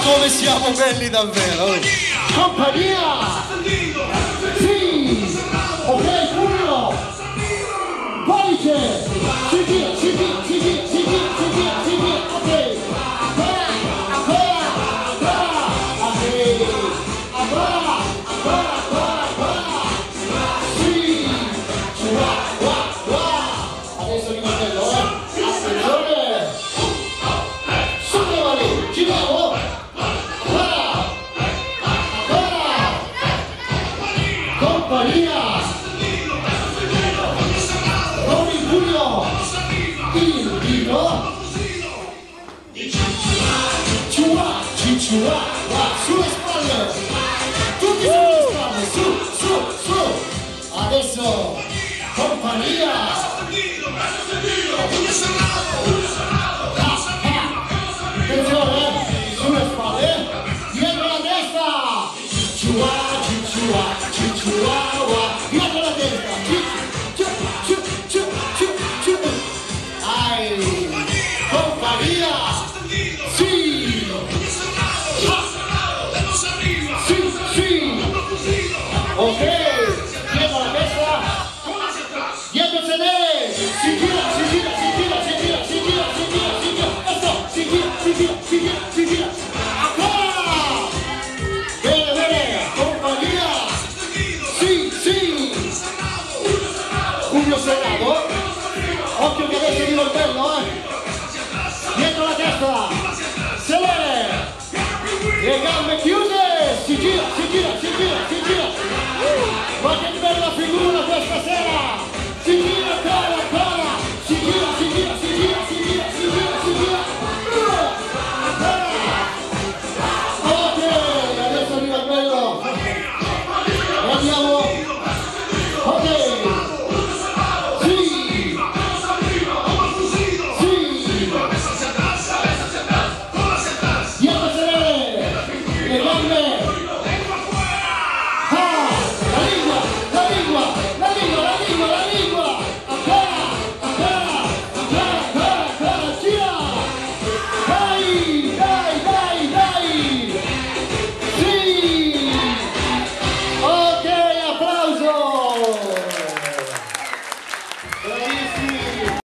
come siamo belli davvero! Compagnia! Sì! Ok, Fulvio! Pollice! Si gira, si gira, si gira, si gira, si gira, si gira, ok! Ancora, ancora, ancora! Ok! Ancora, ancora, ancora, ancora! Sì! Adesso rimanello, attenzione! Sollevali, giriamo! Compagnia! Con il pugno! Il dino! Ciua! Cicciua! Sulle spalle! Tutti sulle spalle! Su! Adesso! Compagnia! Attenzione! Sulle spalle! Dietro la testa! Cicciua! Cicciua! Dietro la testa! Compagnia! Sì! Sì! Ok! Dietro la testa! Dietro sedere! Si gira! Adesso! Si gira! Ancora! Bene! Compagnia! Sì! Pugno serrato! Occhio che adesso arriva il bello, Dietro la testa! Sedere! Le gambe!